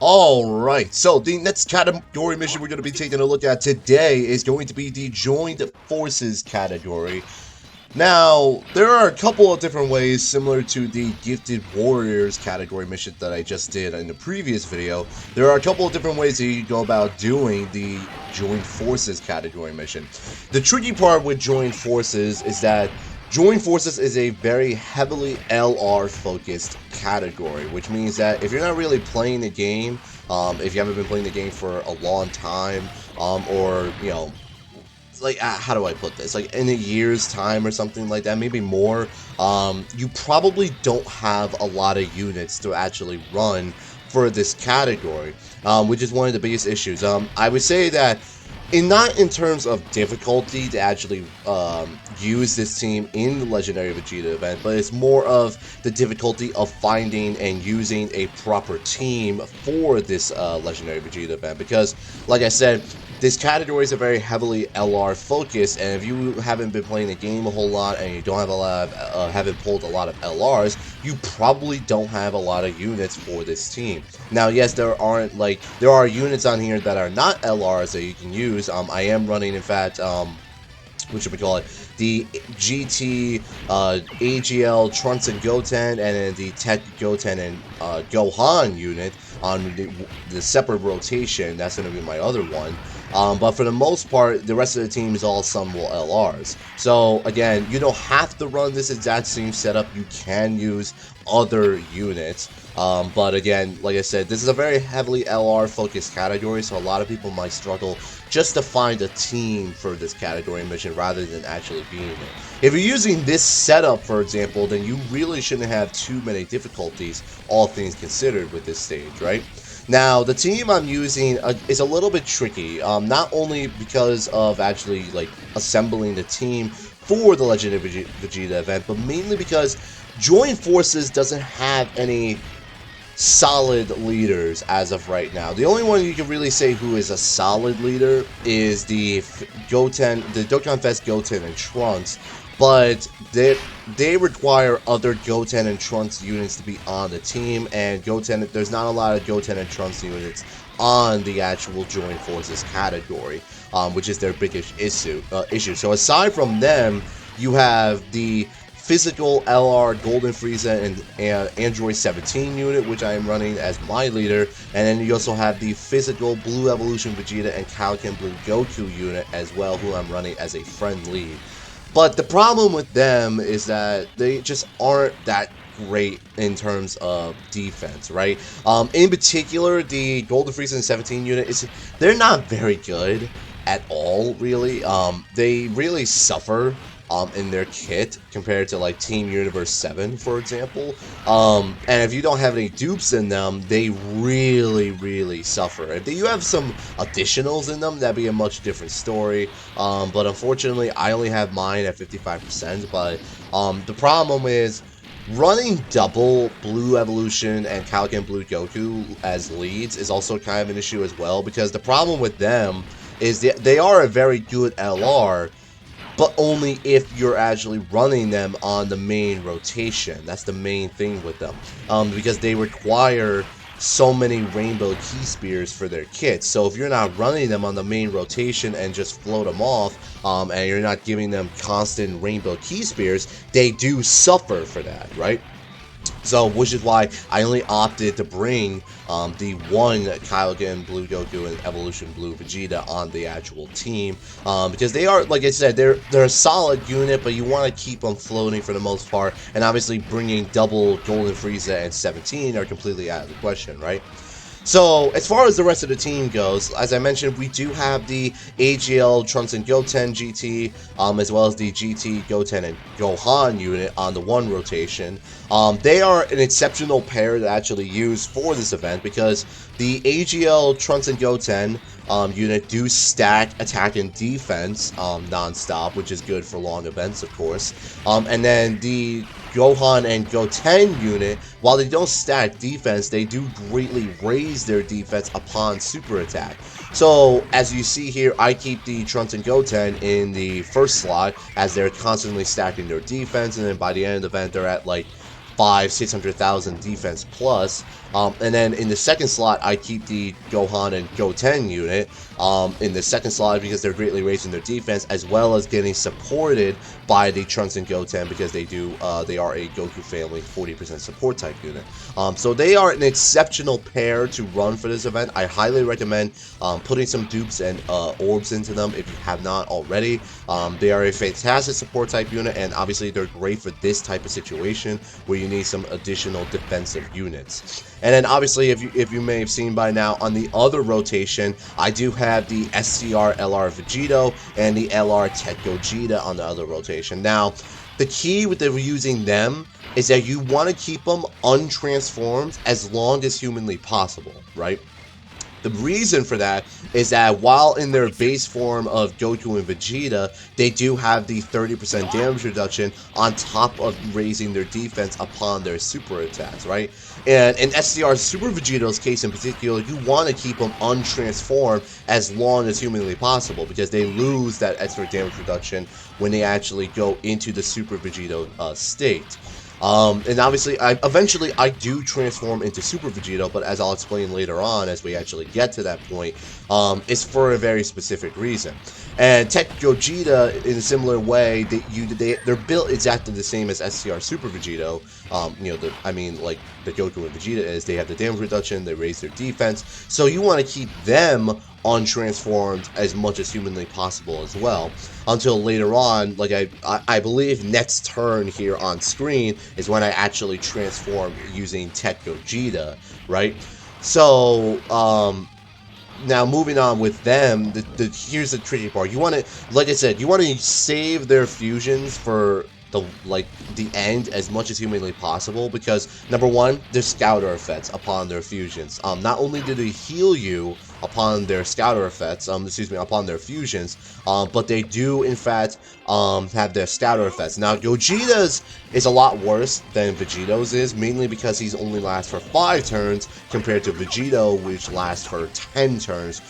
Alright, so the next category mission we're going to be taking a look at today is going to be the Joined Forces category. Now, there are a couple of different ways similar to the Gifted Warriors category mission that I just did in the previous video. There are a couple of different ways that you can go about doing the Joined Forces category mission. The tricky part with Joined Forces is that Joined Forces is a very heavily LR focused category, which means that if you're not really playing the game, if you haven't been playing the game for a long time, or, you know, like, how do I put this? Like, in a year's time or something like that, maybe more, you probably don't have a lot of units to actually run for this category, which is one of the biggest issues. I would say that not in terms of difficulty to actually use this team in the Legendary Vegeta event, but it's more of the difficulty of finding and using a proper team for this Legendary Vegeta event. Because, like I said, this category is a very heavily LR focused, and if you haven't been playing the game a whole lot and you don't have a lot of, haven't pulled a lot of LRs, you probably don't have a lot of units for this team. Now, yes, there are units on here that are not LRs that you can use. I am running, in fact, what should we call it? The GT, AGL, Trunks and Goten, and then the Tech Goten and Gohan unit on the separate rotation. That's going to be my other one. But for the most part, the rest of the team is all Sunwell LRs. So again, you don't have to run this exact same setup. You can use other units. But again, like I said, this is a very heavily LR focused category, so a lot of people might struggle just to find a team for this category mission rather than actually being there. If you're using this setup, for example, then you really shouldn't have too many difficulties, all things considered, with this stage, right? Now, the team I'm using is a little bit tricky, not only because of actually, like, assembling the team for the Legendary Vegeta event, but mainly because Joined Forces doesn't have any solid leaders as of right now. The only one you can really say who is a solid leader is the Dokkan Fest Goten and Trunks, but they require other Goten and Trunks units to be on the team, and there's not a lot of Goten and Trunks units on the actual Joined Forces category, which is their biggest issue. So aside from them, you have the physical LR Golden Frieza and Android 17 unit, which I am running as my leader, and then you also have the physical Blue Evolution Vegeta and Kaioken Blue Goku unit as well, who I'm running as a friend lead. But the problem with them is that they just aren't that great in terms of defense, right? In particular, the Golden Frieza and 17 unit, they're not very good at all, really. They really suffer in their kit compared to, like, Team Universe 7, for example. And if you don't have any dupes in them, they really suffer. If you have some additionals in them, that'd be a much different story. But unfortunately, I only have mine at 55%. But the problem is, running double Blue Evolution and Kaioken Blue Goku as leads is also kind of an issue as well, because the problem with them is they are a very good LR, but only if you're actually running them on the main rotation. That's the main thing with them, because they require so many Rainbow Key Spears for their kits. So if you're not running them on the main rotation and just float them off, and you're not giving them constant Rainbow Key Spears, they do suffer for that, right? So, which is why I only opted to bring the one Kaioken Blue Goku and Evolution Blue Vegeta on the actual team, because they are, like I said, they're a solid unit, but you want to keep them floating for the most part, and obviously bringing double Golden Frieza and 17 are completely out of the question, right? So, as far as the rest of the team goes, as I mentioned, we do have the AGL Trunks and Goten GT, as well as the GT Goten and Gohan unit on the one rotation. They are an exceptional pair to actually use for this event, because the AGL Trunks and Goten unit do stack attack and defense non-stop, which is good for long events, of course. And then the Gohan and Goten unit, while they don't stack defense, they do greatly raise their defense upon super attack. So, as you see here, I keep the Trunks and Goten in the first slot, as they're constantly stacking their defense, and then by the end of the event, they're at, like, 600,000 defense plus. And then in the second slot, I keep the Gohan and Goten unit in the second slot because they're greatly raising their defense, as well as getting supported by the Trunks and Goten because they are a Goku family 40% support type unit. So they are an exceptional pair to run for this event. I highly recommend putting some dupes and orbs into them if you have not already. They are a fantastic support type unit, and obviously they're great for this type of situation where you need some additional defensive units. And then obviously, if you may have seen by now, on the other rotation, I do have the SCR LR Vegeta and the LR Tech Gogeta on the other rotation. Now, the key with using them is that you want to keep them untransformed as long as humanly possible, right? The reason for that is that while in their base form of Goku and Vegeta, they do have the 30% damage reduction on top of raising their defense upon their super attacks, right? And in SCR Super Vegeta's case in particular, you want to keep them untransformed as long as humanly possible because they lose that extra damage reduction when they actually go into the Super Vegeta state. And obviously, eventually I do transform into Super Vegeta, but as I'll explain later on as we actually get to that point, it's for a very specific reason. And Tech Gogeta, in a similar way, they're built exactly the same as SCR Super Vegeta. Like the Goku and Vegeta is, they have the damage reduction, they raise their defense, so you want to keep them untransformed as much as humanly possible as well, until later on, like I believe next turn here on screen is when I actually transform using Tech Gogeta, right? So now moving on with them, here's the tricky part. You want to, like I said, you want to save their fusions for the end as much as humanly possible, because number one, there's scouter effects upon their fusions. Not only do they heal you upon their scouter effects, upon their fusions, but they do in fact have their scouter effects. Now Gogeta's is a lot worse than Vegeto's is, mainly because he's only lasts for 5 turns compared to Vegeta, which lasts for 10 turns,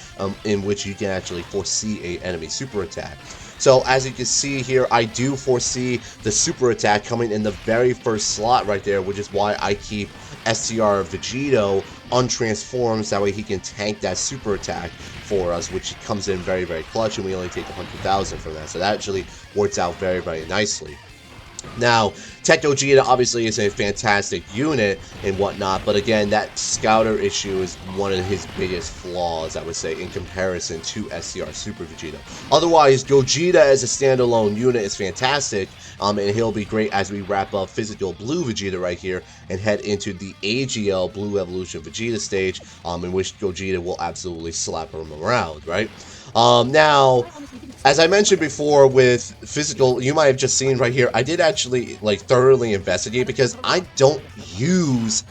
in which you can actually foresee an enemy super attack. So as you can see here, I do foresee the super attack coming in the very first slot right there, which is why I keep SCR Vegeta untransformed, so that way he can tank that super attack for us, which comes in very, very clutch, and we only take 100,000 from that. So that actually works out very, very nicely. Now, Tech Gogeta obviously is a fantastic unit and whatnot, but again, that scouter issue is one of his biggest flaws, I would say, in comparison to SCR Super Vegeta. Otherwise, Gogeta as a standalone unit is fantastic, and he'll be great as we wrap up Physical Blue Vegeta right here and head into the AGL Blue Evolution Vegeta stage, in which Gogeta will absolutely slap him around, right? Now, as I mentioned before with Physical, you might have just seen right here, I did actually thoroughly investigate, because I don't use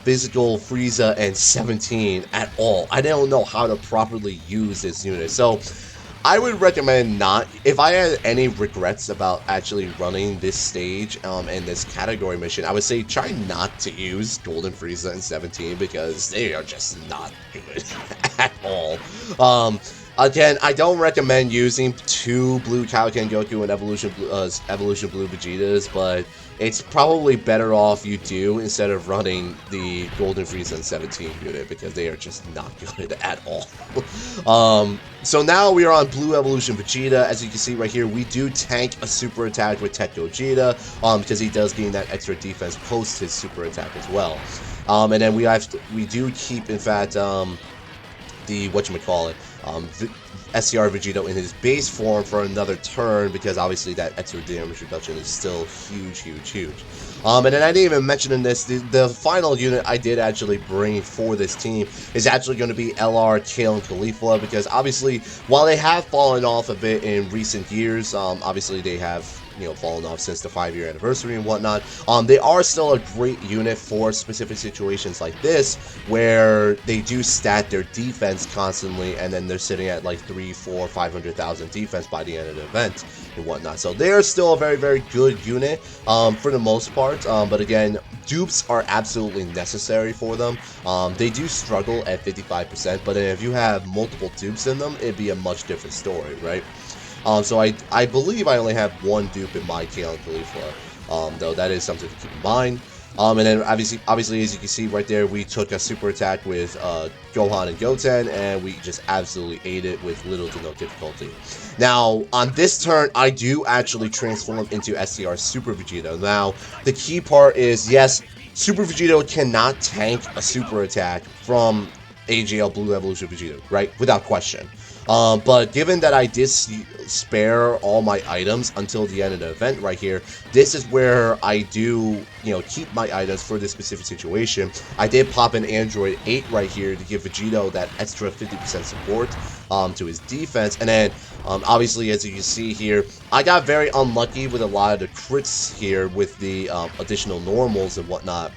Physical Frieza and 17 at all. I don't know how to properly use this unit, so I would recommend not. If I had any regrets about actually running this stage and this category mission, I would say try not to use Golden Frieza and 17, because they are just not good at all. Again, I don't recommend using 2 Blue Kaioken Goku and Evolution Blue Vegetas, but it's probably better off you do instead of running the Golden Frieza and 17 unit, because they are just not good at all. So now we are on Blue Evolution Vegeta. As you can see right here, we do tank a super attack with Tech Gogeta, because he does gain that extra defense post his super attack as well. And then we do keep, in fact, SCR Vegeta in his base form for another turn, because obviously that extra damage reduction is still huge. And then I didn't even mention in this, the final unit I did actually bring for this team is actually going to be LR, Kale, and Caulifla, because obviously, while they have fallen off a bit in recent years, obviously they have fallen off since the 5-year anniversary and whatnot, they are still a great unit for specific situations like this, where they do stat their defense constantly, and then they're sitting at 3, 4, 500,000 defense by the end of the event and whatnot. So they are still a very, very good unit for the most part, but again, dupes are absolutely necessary for them. They do struggle at 55%, but if you have multiple dupes in them, it'd be a much different story, right? So I believe I only have 1 dupe in my Kale and Caulifla, though that is something to keep in mind. And then obviously, as you can see right there, we took a super attack with Gohan and Goten, and we just absolutely ate it with little to no difficulty. Now, on this turn, I do actually transform into STR Super Vegeta. Now, the key part is, yes, Super Vegeta cannot tank a super attack from AGL Blue Evolution Vegeta, right? Without question. But given that I did spare all my items until the end of the event right here, this is where I do, keep my items for this specific situation. I did pop an Android 8 right here to give Vegito that extra 50% support to his defense. And then, obviously, as you can see here, I got very unlucky with a lot of the crits here with the additional normals and whatnot.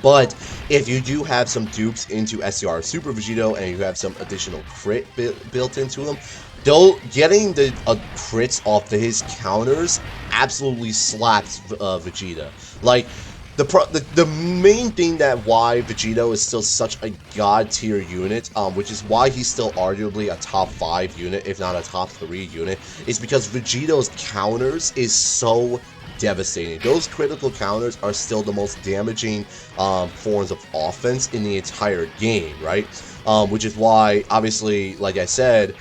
But if you do have some dupes into SCR Super Vegito and you have some additional crit built into them, though getting the crits off his counters absolutely slaps Vegeta. Like, the main thing that why Vegito is still such a god tier unit, which is why he's still arguably a top 5 unit, if not a top 3 unit, is because Vegito's counters is so devastating. Those critical counters are still the most damaging forms of offense in the entire game, right? Which is why, obviously, like I said,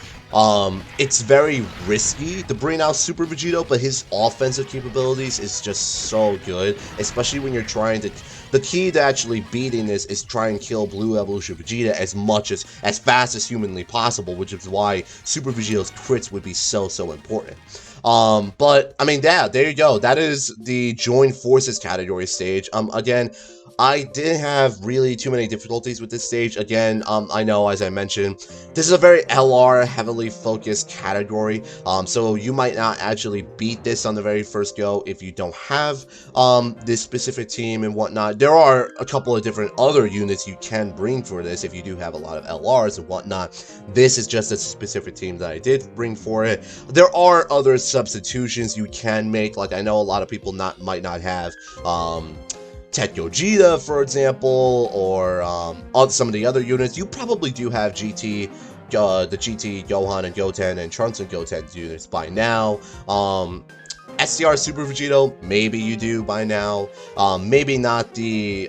it's very risky to bring out Super Vegito, but his offensive capabilities is just so good, especially when you're trying to... The key to actually beating this is try and kill Blue Evolution Vegeta as fast as humanly possible, which is why Super Vegito's crits would be so important. But I mean, yeah, there you go. That is the Join Forces category stage. Again, I didn't have really too many difficulties with this stage. Again, I know, as I mentioned, this is a very LR heavily focused category. So you might not actually beat this on the very first go if you don't have this specific team and whatnot. There are a couple of different other units you can bring for this if you do have a lot of LRs and whatnot. This is just a specific team that I did bring for it. There are other substitutions you can make. Like, I know a lot of people might not have Tet Gogeta, for example, or some of the other units. You probably do have the GT Gohan and Goten and Trunks and Goten units by now. SCR Super Vegito, maybe you do by now. Maybe not the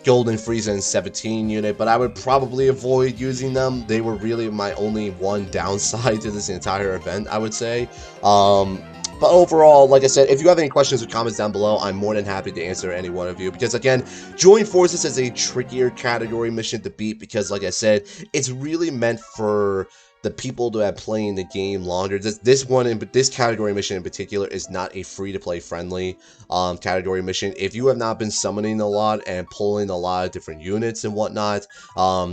Golden Frieza and 17 unit, but I would probably avoid using them. They were really my only one downside to this entire event, I would say. But overall, like I said, if you have any questions or comments down below, I'm more than happy to answer any one of you. Because again, Join Forces is a trickier category mission to beat because, like I said, it's really meant for the people that are playing the game longer. This category mission in particular is not a free-to-play friendly category mission. If you have not been summoning a lot and pulling a lot of different units and whatnot,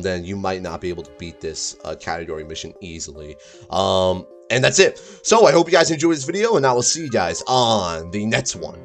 then you might not be able to beat this category mission easily. And that's it. So I hope you guys enjoyed this video, and I will see you guys on the next one.